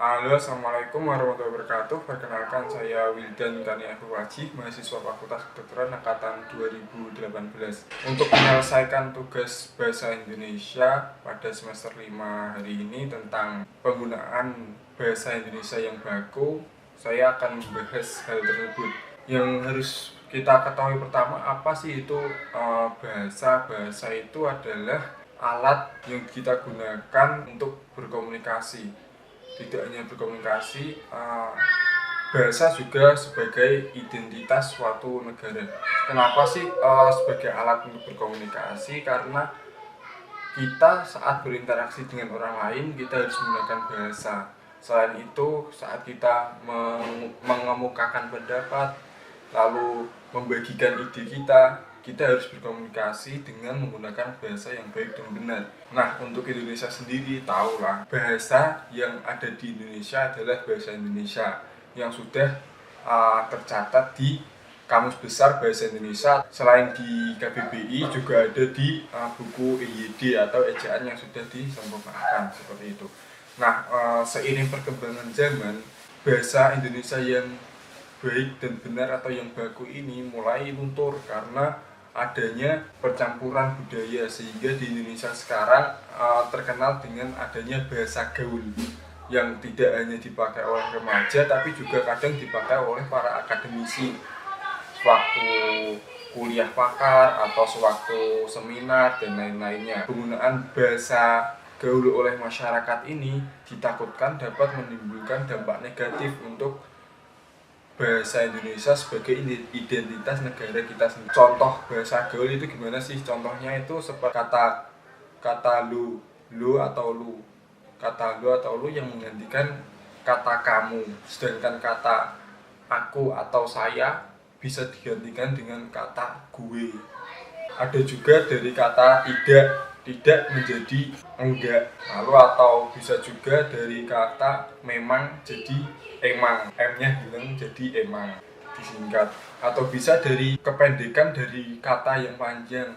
Halo, Assalamualaikum warahmatullahi wabarakatuh. Perkenalkan, saya Wildan Tani Wajih, mahasiswa Fakultas Kedokteran Angkatan 2018. Untuk menyelesaikan tugas Bahasa Indonesia pada semester 5 hari ini tentang penggunaan Bahasa Indonesia yang baku, saya akan membahas hal tersebut. Yang harus kita ketahui pertama, apa sih itu bahasa? Bahasa itu adalah alat yang kita gunakan untuk berkomunikasi. Tidak hanya berkomunikasi, bahasa juga sebagai identitas suatu negara. Kenapa sih sebagai alat untuk berkomunikasi? Karena kita saat berinteraksi dengan orang lain, kita harus menggunakan bahasa. Selain itu, saat kita mengemukakan pendapat, lalu membagikan ide kita harus berkomunikasi dengan menggunakan bahasa yang baik dan benar. Nah, untuk Indonesia sendiri, tahulah bahasa yang ada di Indonesia adalah bahasa Indonesia yang sudah tercatat di Kamus Besar Bahasa Indonesia. Selain di KBBI, juga ada di buku EYD atau ejaan yang sudah disempurnakan, seperti itu. Nah, seiring perkembangan zaman, bahasa Indonesia yang baik dan benar atau yang baku ini mulai luntur karena adanya percampuran budaya, sehingga di Indonesia sekarang terkenal dengan adanya bahasa gaul yang tidak hanya dipakai oleh remaja tapi juga kadang dipakai oleh para akademisi sewaktu kuliah pakar atau sewaktu seminar dan lain-lainnya. Penggunaan bahasa gaul oleh masyarakat ini ditakutkan dapat menimbulkan dampak negatif untuk bahasa Indonesia sebagai identitas negara kita sendiri. Contoh bahasa gaul itu gimana sih? Contohnya itu seperti kata lu atau lu. Kata lu atau lu yang menggantikan kata kamu. Sedangkan kata aku atau saya bisa digantikan dengan kata gue. Ada juga dari kata tidak menjadi enggak. Lalu atau bisa juga dari kata memang jadi emang, M-nya hilang jadi emang, disingkat. Atau bisa dari kependekan dari kata yang panjang,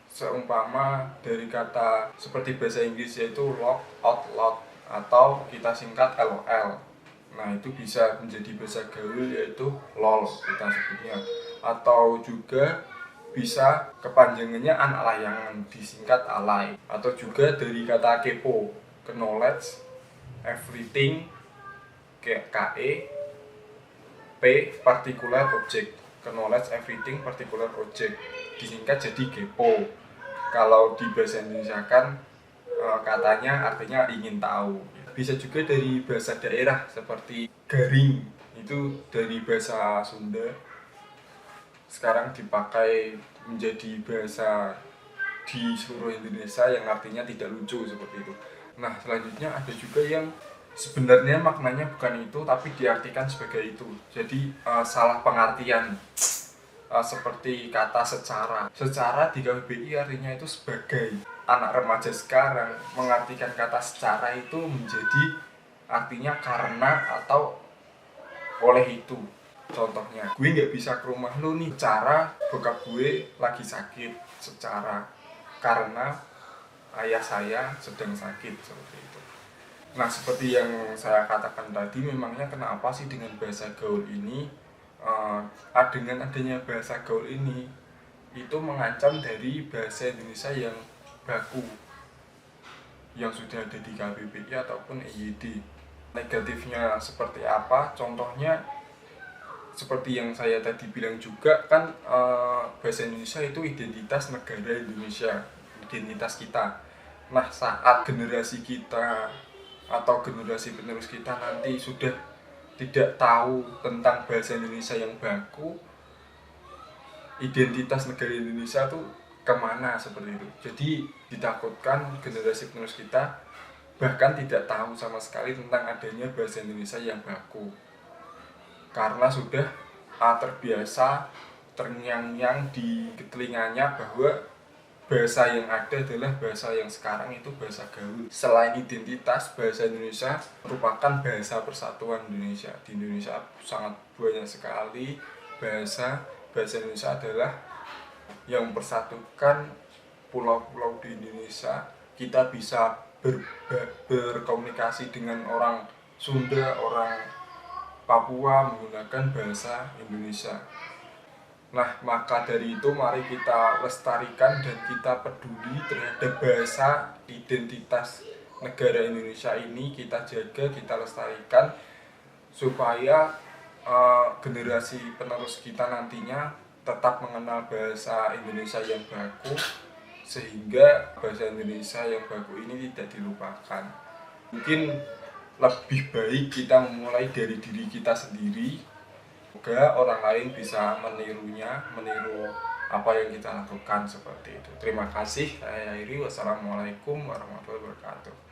seumpama dari kata seperti bahasa Inggris yaitu lock, out, loud, atau kita singkat LOL. Nah, itu bisa menjadi bahasa gaul yaitu LOL kita sebutnya. Atau juga bisa kepanjangannya layangan, disingkat alay. Atau juga dari kata kepo, knowledge everything, KE P particular object, knowledge everything particular object, disingkat jadi kepo. Kalau di bahasa Indonesia kan katanya artinya ingin tahu. Bisa juga dari bahasa daerah seperti garing, itu dari bahasa Sunda sekarang dipakai menjadi bahasa di seluruh Indonesia yang artinya tidak lucu, seperti itu. Nah, selanjutnya ada juga yang sebenarnya maknanya bukan itu tapi diartikan sebagai itu. Jadi salah pengertian. Seperti kata secara di KBBI artinya itu sebagai. Anak remaja sekarang mengartikan kata secara itu menjadi artinya karena atau oleh itu. Contohnya, gue nggak bisa ke rumah lu nih secara bokap gue lagi sakit, secara karena ayah saya sedang sakit, seperti itu. Nah, seperti yang saya katakan tadi, memangnya kenapa sih dengan bahasa gaul ini, dengan adanya bahasa gaul ini, itu mengancam dari bahasa Indonesia yang baku, yang sudah ada di KBBI ataupun EYD. Negatifnya seperti apa? Contohnya, seperti yang saya tadi bilang juga kan, bahasa Indonesia itu identitas negara Indonesia, identitas kita. Nah, saat generasi kita atau generasi penerus kita nanti sudah tidak tahu tentang bahasa Indonesia yang baku, identitas negara Indonesia tuh kemana, seperti itu. Jadi ditakutkan generasi penerus kita bahkan tidak tahu sama sekali tentang adanya bahasa Indonesia yang baku, karena sudah terbiasa terngiang-ngiang di telinganya bahwa bahasa yang ada adalah bahasa yang sekarang itu bahasa gaul. Selain identitas, bahasa Indonesia merupakan bahasa persatuan Indonesia. Di Indonesia sangat banyak sekali bahasa. Bahasa Indonesia adalah yang mempersatukan pulau-pulau di Indonesia. Kita bisa berkomunikasi dengan orang Sunda, orang Papua menggunakan bahasa Indonesia. Nah, maka dari itu mari kita lestarikan dan kita peduli terhadap bahasa identitas negara Indonesia ini, kita jaga, kita lestarikan supaya generasi penerus kita nantinya tetap mengenal bahasa Indonesia yang baku, sehingga bahasa Indonesia yang baku ini tidak dilupakan. Mungkin lebih baik kita memulai dari diri kita sendiri. Semoga orang lain bisa menirunya, meniru apa yang kita lakukan seperti itu. Terima kasih, saya Iri. Wassalamualaikum warahmatullahi wabarakatuh.